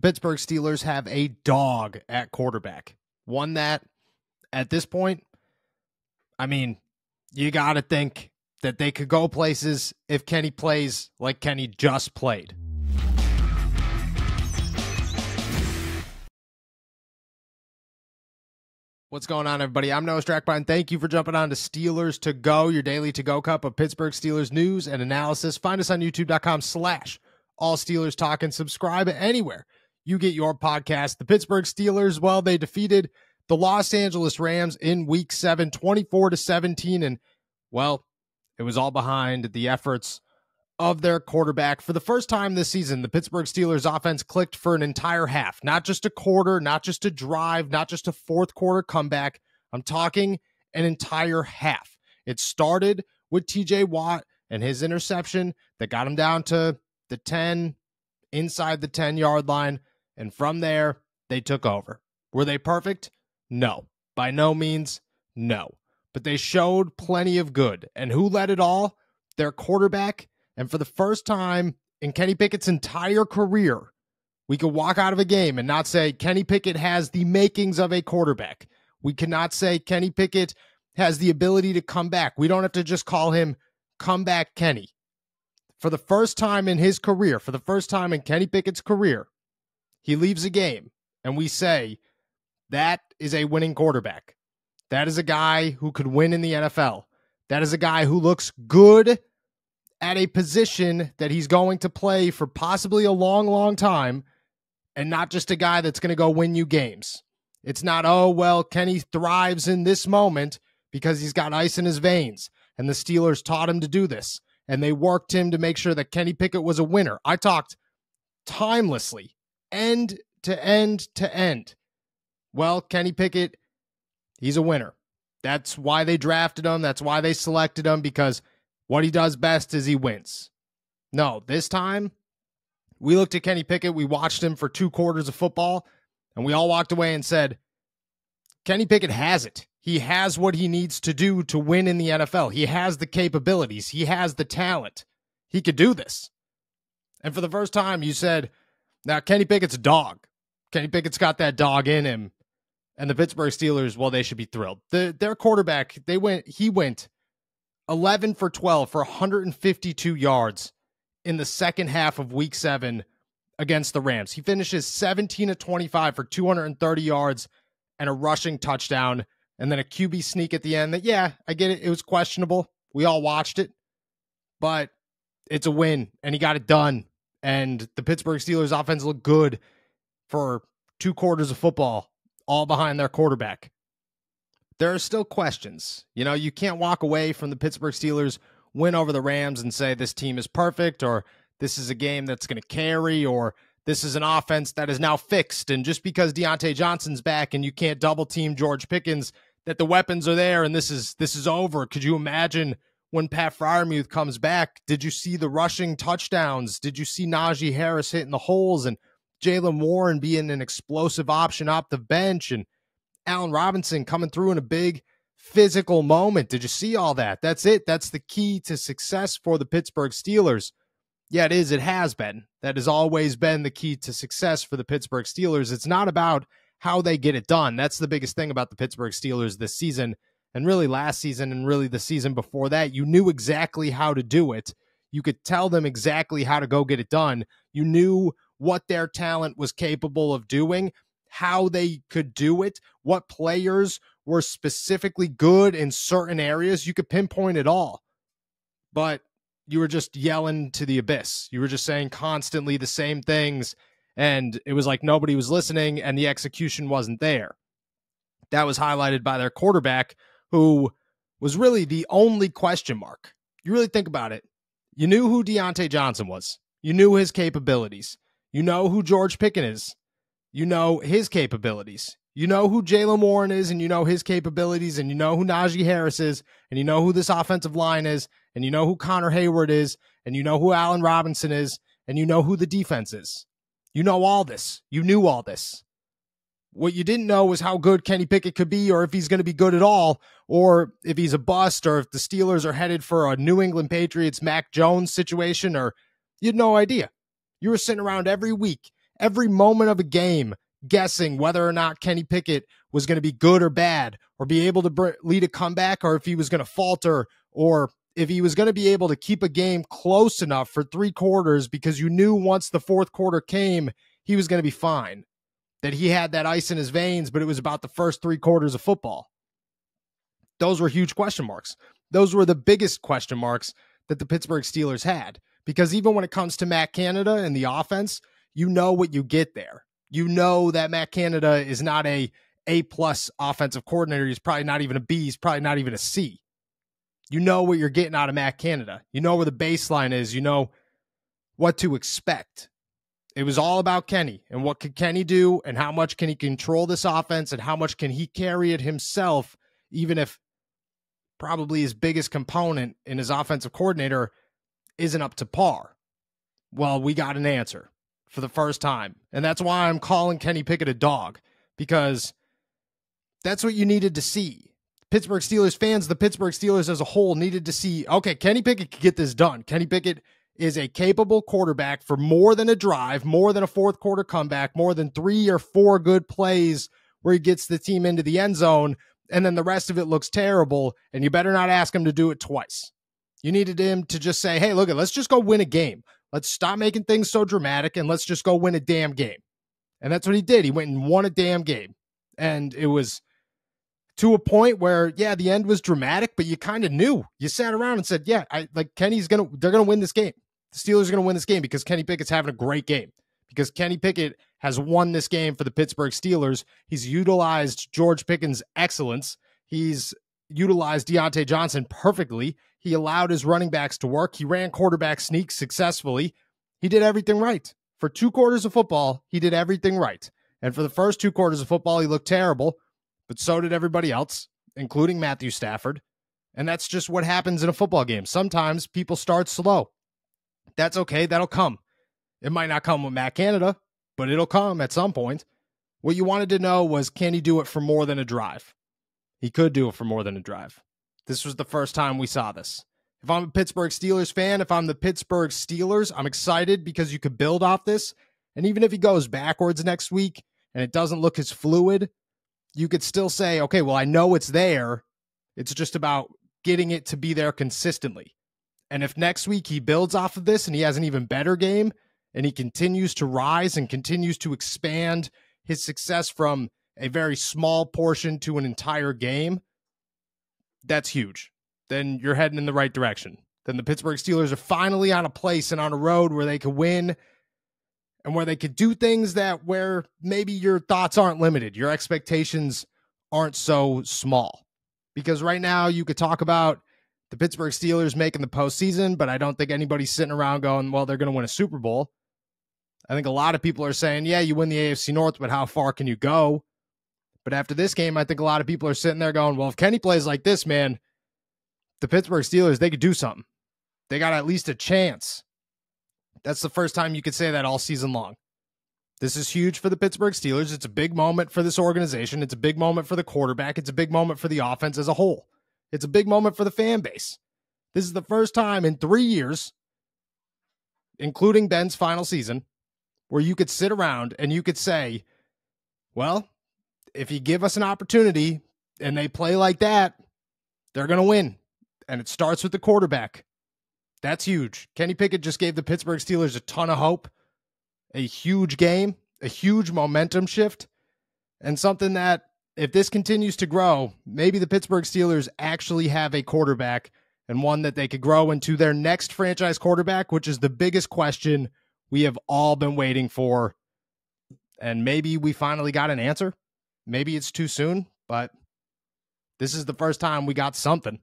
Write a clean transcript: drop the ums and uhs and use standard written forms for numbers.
Pittsburgh Steelers have a dog at quarterback. One that, at this point, I mean, you got to think that they could go places if Kenny plays like Kenny just played. What's going on, everybody? I'm Noah Strackbein. Thank you for jumping on to Steelers to Go, your daily to-go cup of Pittsburgh Steelers news and analysis. Find us on youtube.com/allsteelerstalk and subscribe anywhere you get your podcast. The Pittsburgh Steelers, well, they defeated the Los Angeles Rams in Week 7, 24-17, and, well, it was all behind the efforts of their quarterback. For the first time this season, the Pittsburgh Steelers offense clicked for an entire half, not just a quarter, not just a drive, not just a fourth quarter comeback. I'm talking an entire half. It started with TJ Watt and his interception that got him down to the 10, inside the 10-yard line. And from there, they took over. Were they perfect? No. By no means, no. But they showed plenty of good. And who led it all? Their quarterback. And for the first time in Kenny Pickett's entire career, we could walk out of a game and not say Kenny Pickett has the makings of a quarterback. We cannot say Kenny Pickett has the ability to come back. We don't have to just call him Comeback Kenny. For the first time in his career, for the first time in Kenny Pickett's career, he leaves a game and we say that is a winning quarterback. That is a guy who could win in the NFL. That is a guy who looks good at a position that he's going to play for possibly a long, long time, and not just a guy that's going to go win you games. It's not, oh, well, Kenny thrives in this moment because he's got ice in his veins, and the Steelers taught him to do this, and they worked him to make sure that Kenny Pickett was a winner. I talked timelessly, end to end to end. Well, Kenny Pickett, he's a winner. That's why they drafted him. That's why they selected him, because what he does best is he wins. No, this time, we looked at Kenny Pickett, we watched him for 2 quarters of football, and we all walked away and said, Kenny Pickett has it. He has what he needs to do to win in the NFL. He has the capabilities. He has the talent. He could do this. And for the first time, you said, now Kenny Pickett's a dog. Kenny Pickett's got that dog in him. And the Pittsburgh Steelers, well, they should be thrilled. Their quarterback, he went 11 for 12 for 152 yards in the second half of Week 7 against the Rams. He finishes 17 of 25 for 230 yards and a rushing touchdown, and then a QB sneak at the end that, yeah, I get it. It was questionable. We all watched it, but it's a win, and he got it done. And the Pittsburgh Steelers offense looked good for 2 quarters of football, all behind their quarterback. There are still questions. You know, you can't walk away from the Pittsburgh Steelers win over the Rams and say this team is perfect, or this is a game that's going to carry, or this is an offense that is now fixed. And just because Deontay Johnson's back and you can't double team George Pickens, that the weapons are there and this is over. Could you imagine when Pat Freiermuth comes back? Did you see the rushing touchdowns? Did you see Najee Harris hitting the holes and Jaylen Warren being an explosive option off the bench and Allen Robinson coming through in a big physical moment? Did you see all that? That's it. That's the key to success for the Pittsburgh Steelers. Yeah, it is. It has been. That has always been the key to success for the Pittsburgh Steelers. It's not about how they get it done. That's the biggest thing about the Pittsburgh Steelers this season, and really last season, and really the season before that. You knew exactly how to do it. You could tell them exactly how to go get it done. You knew what their talent was capable of doing, how they could do it, what players were specifically good in certain areas. You could pinpoint it all, but you were just yelling to the abyss. You were just saying constantly the same things, and it was like nobody was listening, and the execution wasn't there. That was highlighted by their quarterback, who was really the only question mark. You really think about it. You knew who Deontay Johnson was. You knew his capabilities. You know who George Pickett is. You know his capabilities. You know who Jaylen Warren is, and you know his capabilities, and you know who Najee Harris is, and you know who this offensive line is, and you know who Connor Hayward is, and you know who Allen Robinson is, and you know who the defense is. You know all this. You knew all this. What you didn't know was how good Kenny Pickett could be, or if he's going to be good at all, or if he's a bust, or if the Steelers are headed for a New England Patriots Mac Jones situation, or you had no idea. You were sitting around every week every moment of a game guessing whether or not Kenny Pickett was going to be good or bad, or be able to lead a comeback, or if he was going to falter, or if he was going to be able to keep a game close enough for 3 quarters, because you knew once the fourth quarter came, he was going to be fine, that he had that ice in his veins, but it was about the first 3 quarters of football. Those were huge question marks. Those were the biggest question marks that the Pittsburgh Steelers had, because even when it comes to Matt Canada and the offense, you know what you get there. You know that Matt Canada is not a A-plus offensive coordinator. He's probably not even a B. He's probably not even a C. You know what you're getting out of Matt Canada. You know where the baseline is. You know what to expect. It was all about Kenny and what could Kenny do and how much can he control this offense and how much can he carry it himself, even if probably his biggest component in his offensive coordinator isn't up to par. Well, we got an answer for the first time. And that's why I'm calling Kenny Pickett a dog, because that's what you needed to see. Pittsburgh Steelers fans, the Pittsburgh Steelers as a whole, needed to see, okay, Kenny Pickett can get this done. Kenny Pickett is a capable quarterback for more than a drive, more than a fourth quarter comeback, more than 3 or 4 good plays where he gets the team into the end zone, and then the rest of it looks terrible, and you better not ask him to do it twice. You needed him to just say, hey, look, let's just go win a game. Let's stop making things so dramatic, and let's just go win a damn game. And that's what he did. He went and won a damn game. And it was to a point where, yeah, the end was dramatic, but you kind of knew. You sat around and said, yeah, they're going to win this game. The Steelers are going to win this game because Kenny Pickett's having a great game. Because Kenny Pickett has won this game for the Pittsburgh Steelers. He's utilized George Pickens' excellence. He's utilized Deontay Johnson perfectly. He allowed his running backs to work. He ran quarterback sneaks successfully. He did everything right. For 2 quarters of football, he did everything right. And for the first 2 quarters of football, he looked terrible, but so did everybody else, including Matthew Stafford. And that's just what happens in a football game. Sometimes people start slow. That's okay. That'll come. It might not come with Matt Canada, but it'll come at some point. What you wanted to know was, can he do it for more than a drive? He could do it for more than a drive. This was the first time we saw this. If I'm a Pittsburgh Steelers fan, if I'm the Pittsburgh Steelers, I'm excited because you could build off this. And even if he goes backwards next week and it doesn't look as fluid, you could still say, okay, well, I know it's there. It's just about getting it to be there consistently. And if next week he builds off of this and he has an even better game and he continues to rise and continues to expand his success from a very small portion to an entire game, that's huge. Then you're heading in the right direction. Then the Pittsburgh Steelers are finally on a place and on a road where they could win and where they could do things where maybe your thoughts aren't limited. Your expectations aren't so small. Because right now you could talk about the Pittsburgh Steelers making the postseason, but I don't think anybody's sitting around going, well, they're going to win a Super Bowl. I think a lot of people are saying, yeah, you win the AFC North, but how far can you go? But after this game, I think a lot of people are sitting there going, well, if Kenny plays like this, man, the Pittsburgh Steelers, they could do something. They got at least a chance. That's the first time you could say that all season long. This is huge for the Pittsburgh Steelers. It's a big moment for this organization. It's a big moment for the quarterback. It's a big moment for the offense as a whole. It's a big moment for the fan base. This is the first time in 3 years, including Ben's final season, where you could sit around and you could say, well, if you give us an opportunity and they play like that, they're going to win. And it starts with the quarterback. That's huge. Kenny Pickett just gave the Pittsburgh Steelers a ton of hope, a huge game, a huge momentum shift, and something that, if this continues to grow, maybe the Pittsburgh Steelers actually have a quarterback and one that they could grow into their next franchise quarterback, which is the biggest question we have all been waiting for. And maybe we finally got an answer. Maybe it's too soon, but this is the first time we got something.